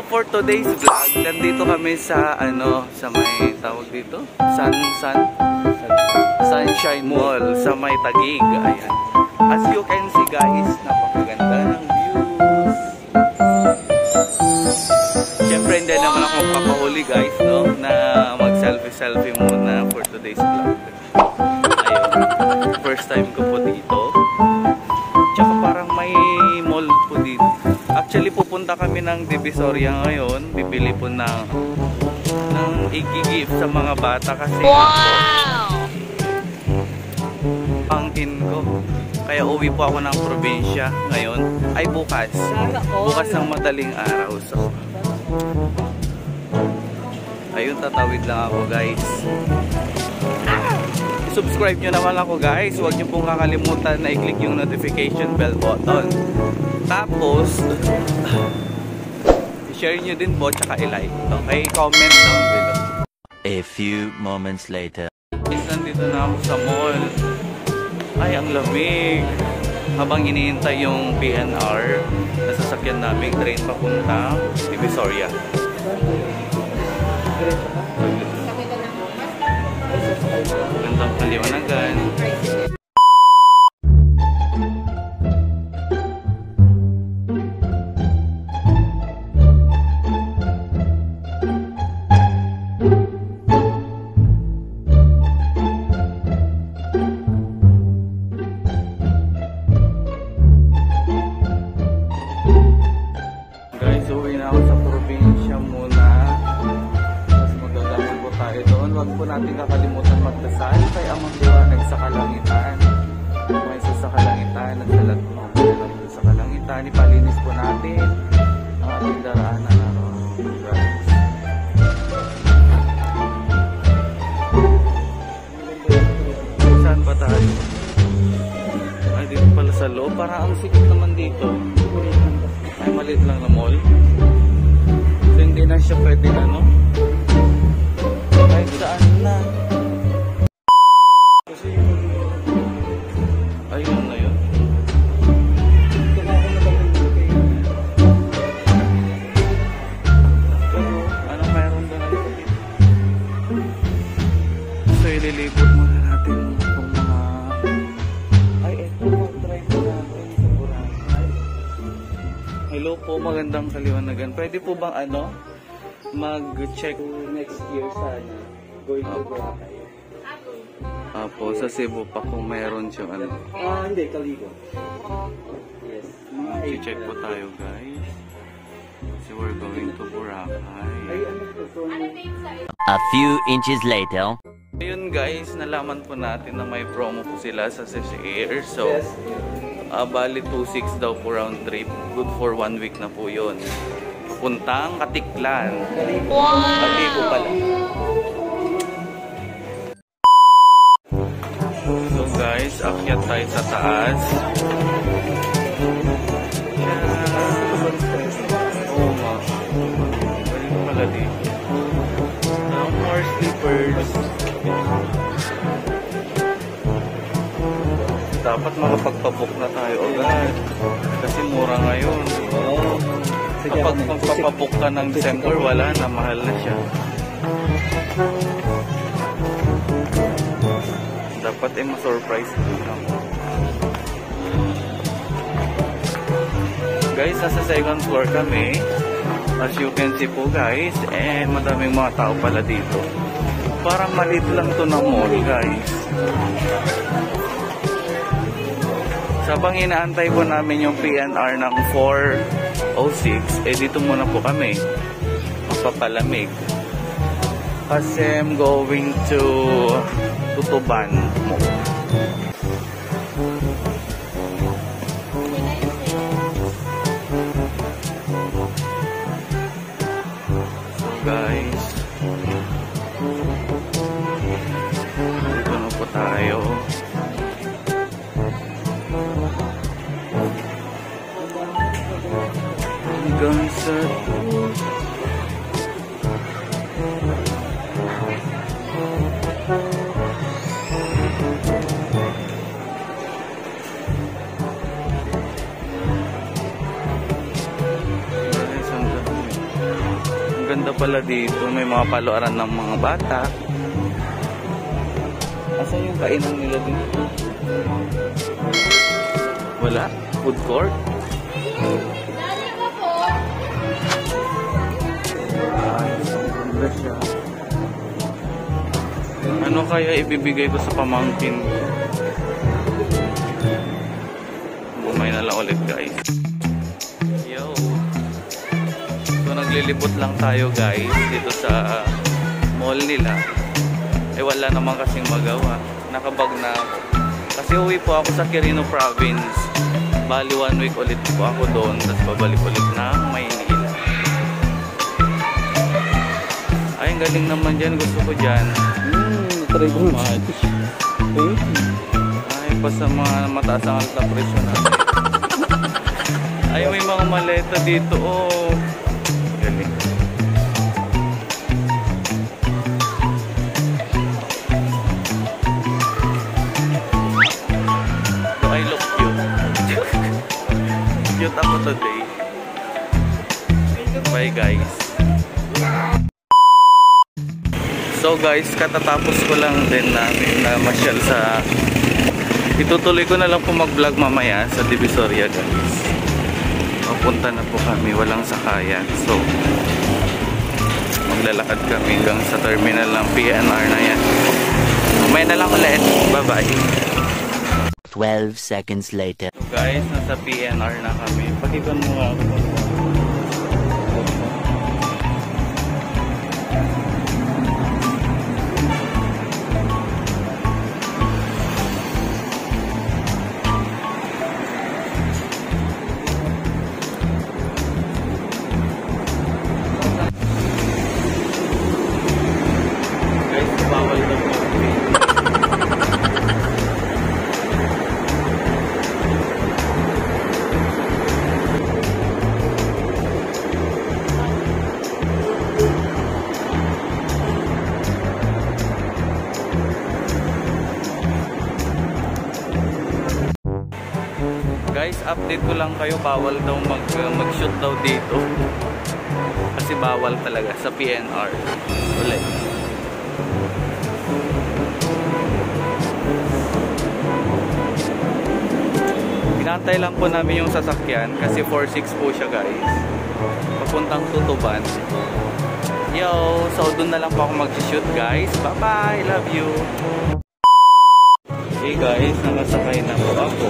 for today's vlog, nandito kami sa sa may tawag dito, Sunshine Mall sa may Taguig. Ayan. As you can see guys, napakaganda ng views. Siyempre hindi naman ako papahuli guys, no, na mag selfie muna for today's vlog. Ayun. First time ko po dito. Tsaka parang may mall po dito. Actually pupunta kami ng Divisoria ngayon. Bibili po ng i-gift sa mga bata kasi pangkin ko. Kaya uwi po ako ng probinsya ngayon. Ay bukas. Bukas ng madaling araw. So ayun, tatawid lang ako guys. Subscribe nyo naman ako guys. Huwag nyo pong kakalimutan na i-click yung notification bell button. Tapos i-share nyo din po, tsaka i-like. Okay? Comment down below. A few moments later. Guys, nandito na ako sa mall. Ay, ang lamig. Habang iniintay yung PNR, nasasakyan namin train papunta Divisoria. Gandang paliwanagan. Guys, uwi na ako sa probinsya muna. Mas magagamon po tayo doon. Huwag po natin kakalimutan magdasal kay Amang Liwanag sa kalangitan. May isa sa kalangitan at sa lahat sa kalangitan. Ipalinis po natin ang ating daraanan araw. Guys. Saan ba tayo? Ay, dito pala sa loob. Parang ang sikip naman dito. Ay, maliit lang na mall. So, hindi na siya pwede kahit saan na. Kasi ayun na yun. Ano mayroon doon? So, ililipot muna natin itong mga eto, mag-try po natin sa Boracay. Hello po, magandang kaliwanagan. Pwede po bang mag-check next year sana going to Boracay? Apo, sa Cebu pa kung mayroon siyang hindi, Caligo. Yes. I-check po tayo guys. So we're going to Boracay. A few inches later. Ayun guys, nalaman po natin na may promo po sila sa CCAir. So, bali 2.6 daw po round trip. Good for 1 week na po yun. Puntang Katiklan. Wow! Kaligo pala. So guys, akyat tayo sa taas. Oo nga. Pwede pala dito. More sleepers. Dapat makapagpabook na tayo agad. Kasi mura ngayon. Kapag magpapabook ka ng December, wala na, mahal na siya. Dapat ma-surprise lang. Guys, nasa second floor kami. As you can see po guys, madaming mga tao pala dito. Parang maliit lang to na mall guys. Sabang inaantay po namin yung PNR ng 4:06, dito muna po kami magpapalamig kasi I'm going to Tutuban mo. So guys, dito na po tayo. Hanggang sa ganda pala dito. May mga paluaran ng mga bata. Asan yung kainan nila dito? Wala? Food court? Ay, ganda siya. Ano kaya ibibigay ko sa pamangkin ko? Bumay na lang ulit, guys. Yo! So, naglilibot lang tayo, guys, dito sa mall nila. Eh, wala naman kasing magawa. Nakabag na ako. Kasi uwi po ako sa Quirino Province. Bali, 1 week ulit po ako doon. Tapos babalik ulit ng Maynila. Ay, ang galing naman dyan. Gusto ko dyan. Try ko Much. Ay, pa sa mga mataas ang alta presyo natin. Ay, may mga maleta dito. Oh. Galing. So, I look cute. Cute ako today. Bye, guys. So guys, katatapos ko lang din namin na masyal sa... Itutuloy ko na lang po mag-vlog mamaya sa Divisoria, guys. Papunta na po kami, walang sakayan. So, maglalakad kami hanggang sa terminal ng PNR na yan. Mamaya na lang ulit. Bye-bye. 12 seconds later. So guys, nasa PNR na kami. Pakita mo nga ako. Guys, update ko lang kayo, bawal daw mag-shoot daw dito. Kasi bawal talaga sa PNR. Ulit. Pinantay lang po namin yung sasakyan kasi 4-6 po siya, guys. Papuntang Tutuban. Yo, so doon na lang po ako mag-shoot, guys. Bye-bye, love you. Hey guys, nakasakay na po ako.